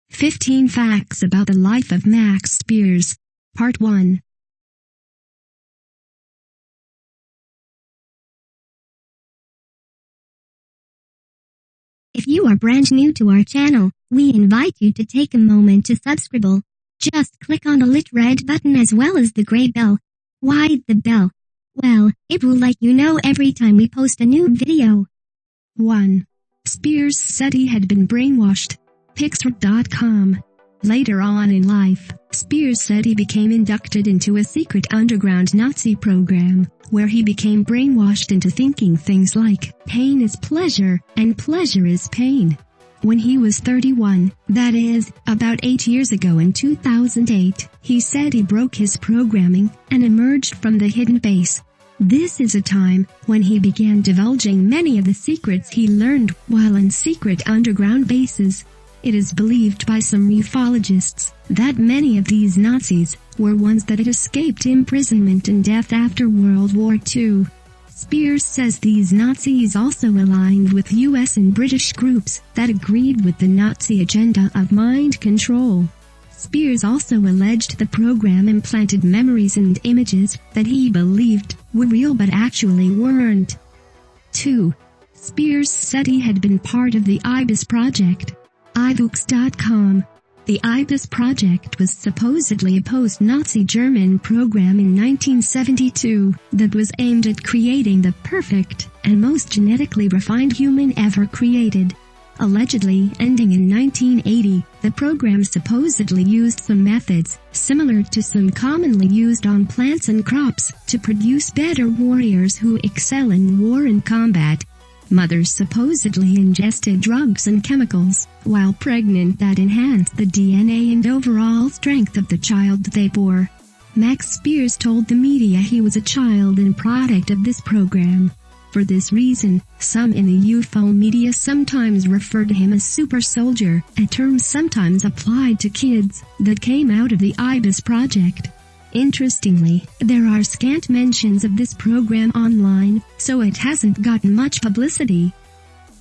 15 Facts about the Life of Max Spiers, Part 1. If you are brand new to our channel, we invite you to take a moment to subscribe. Just click on the lit red button as well as the gray bell. Why the bell? Well, it will let you know every time we post a new video. 1. Spiers said he had been brainwashed. Pixar.com. Later on in life, Spiers said he became inducted into a secret underground Nazi program, where he became brainwashed into thinking things like, pain is pleasure, and pleasure is pain. When he was 31, that is, about 8 years ago in 2008, he said he broke his programming and emerged from the hidden base. This is a time when he began divulging many of the secrets he learned while in secret underground bases. It is believed by some ufologists that many of these Nazis were ones that had escaped imprisonment and death after World War II. Spiers says these Nazis also aligned with US and British groups that agreed with the Nazi agenda of mind control. Spiers also alleged the program implanted memories and images that he believed were real but actually weren't. 2. Spiers said he had been part of the IBIS project. iBooks.com. The IBIS project was supposedly a post-Nazi German program in 1972 that was aimed at creating the perfect and most genetically refined human ever created. Allegedly ending in 1980, the program supposedly used some methods, similar to some commonly used on plants and crops, to produce better warriors who excel in war and combat. Mothers supposedly ingested drugs and chemicals while pregnant that enhanced the DNA and overall strength of the child they bore. Max Spiers told the media he was a child and product of this program. For this reason, some in the UFO media sometimes refer to him as super soldier, a term sometimes applied to kids that came out of the IBIS project. Interestingly, there are scant mentions of this program online, so it hasn't gotten much publicity.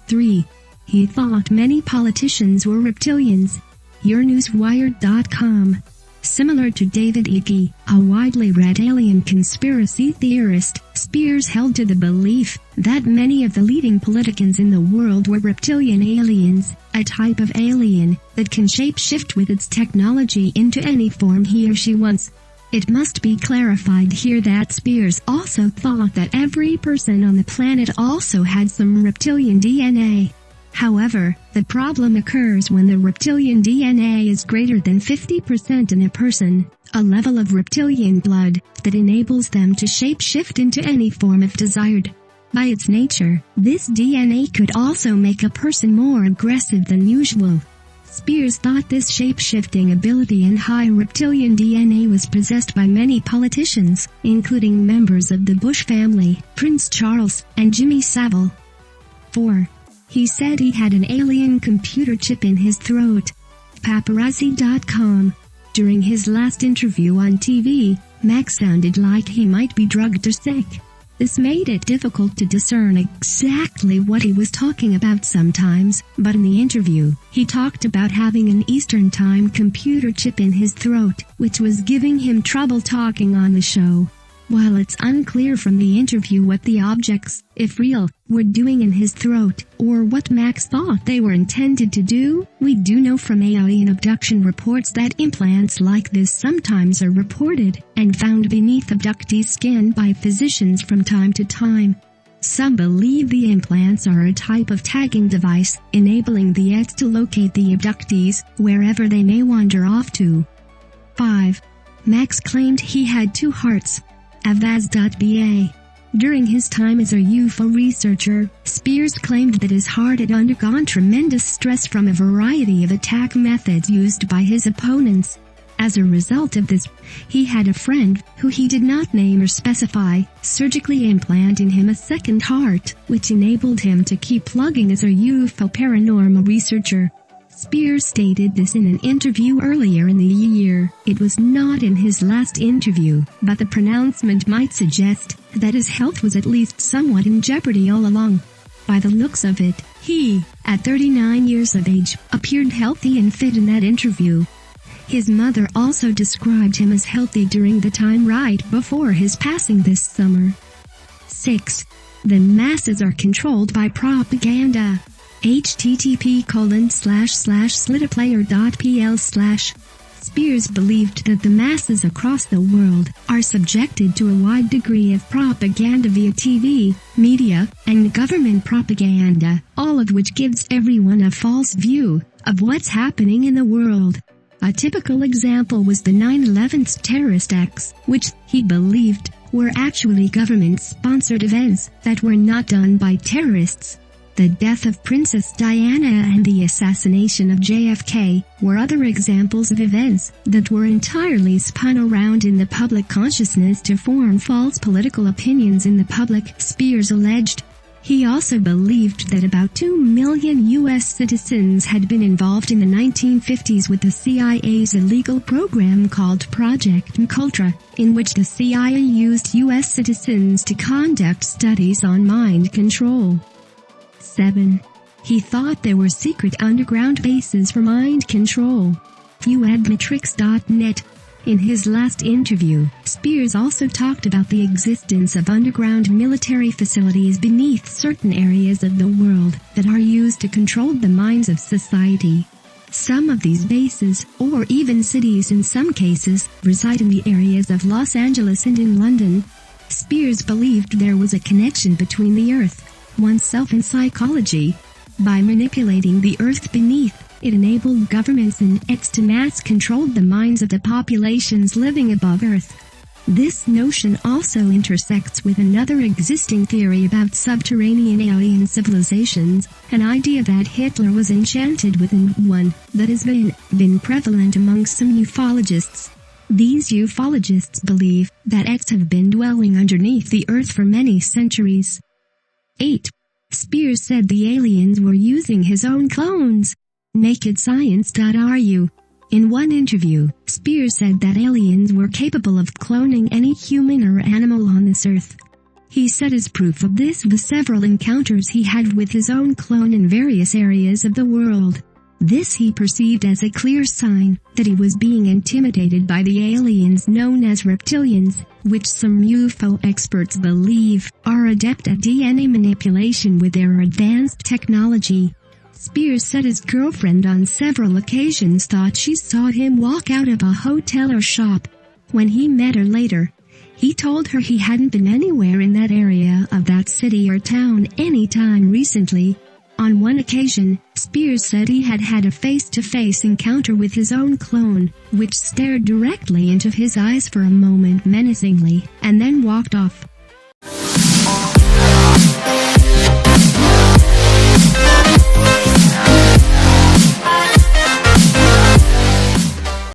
3. He thought many politicians were reptilians. YourNewsWire.com. Similar to David Icke, a widely read alien conspiracy theorist, Spiers held to the belief that many of the leading politicians in the world were reptilian aliens, a type of alien that can shape-shift with its technology into any form he or she wants. It must be clarified here that Spiers also thought that every person on the planet also had some reptilian DNA. However, the problem occurs when the reptilian DNA is greater than 50% in a person, a level of reptilian blood that enables them to shape-shift into any form if desired. By its nature, this DNA could also make a person more aggressive than usual. Spiers thought this shape-shifting ability and high reptilian DNA was possessed by many politicians, including members of the Bush family, Prince Charles, and Jimmy Savile. 4. He said he had an alien computer chip in his throat. Paparazzi.com. During his last interview on TV, Max sounded like he might be drugged or sick. This made it difficult to discern exactly what he was talking about sometimes, but in the interview, he talked about having an Eastern Time computer chip in his throat, which was giving him trouble talking on the show. While it's unclear from the interview what the objects, if real, were doing in his throat, or what Max thought they were intended to do, we do know from alien abduction reports that implants like this sometimes are reported and found beneath abductees' skin by physicians from time to time. Some believe the implants are a type of tagging device, enabling the ETs to locate the abductees wherever they may wander off to. 5. Max claimed he had two hearts. Avaz.ba. During his time as a UFO researcher, Spiers claimed that his heart had undergone tremendous stress from a variety of attack methods used by his opponents. As a result of this, he had a friend, who he did not name or specify, surgically implant in him a second heart, which enabled him to keep plugging as a UFO paranormal researcher. Spiers stated this in an interview earlier in the year. It was not in his last interview, but the pronouncement might suggest that his health was at least somewhat in jeopardy all along. By the looks of it, he, at 39 years of age, appeared healthy and fit in that interview. His mother also described him as healthy during the time right before his passing this summer. 6. The masses are controlled by propaganda. http://slitaplayer.pl/ Spiers believed that the masses across the world are subjected to a wide degree of propaganda via TV, media, and government propaganda, all of which gives everyone a false view of what's happening in the world. A typical example was the 9/11 terrorist acts, which, he believed, were actually government-sponsored events that were not done by terrorists. The death of Princess Diana and the assassination of JFK were other examples of events that were entirely spun around in the public consciousness to form false political opinions in the public, Spiers alleged. He also believed that about 2 million U.S. citizens had been involved in the 1950s with the CIA's illegal program called Project Mkultra, in which the CIA used U.S. citizens to conduct studies on mind control. 7. He thought there were secret underground bases for mind control. Fuadmatrix.net. In his last interview, Spiers also talked about the existence of underground military facilities beneath certain areas of the world that are used to control the minds of society. Some of these bases, or even cities in some cases, reside in the areas of Los Angeles and in London. Spiers believed there was a connection between the Earth, oneself and psychology. By manipulating the earth beneath, it enabled governments and acts to mass control the minds of the populations living above Earth. This notion also intersects with another existing theory about subterranean alien civilizations, an idea that Hitler was enchanted with and one that has been prevalent among some ufologists. These ufologists believe that acts have been dwelling underneath the Earth for many centuries. 8. Spiers said the aliens were using his own clones. NakedScience.ru. In one interview, Spiers said that aliens were capable of cloning any human or animal on this earth. He said as proof of this was several encounters he had with his own clone in various areas of the world. This he perceived as a clear sign that he was being intimidated by the aliens known as Reptilians, which some UFO experts believe are adept at DNA manipulation with their advanced technology. Spiers said his girlfriend on several occasions thought she saw him walk out of a hotel or shop. When he met her later, he told her he hadn't been anywhere in that area of that city or town any time recently. On one occasion, Spiers said he had had a face-to-face encounter with his own clone, which stared directly into his eyes for a moment menacingly, and then walked off.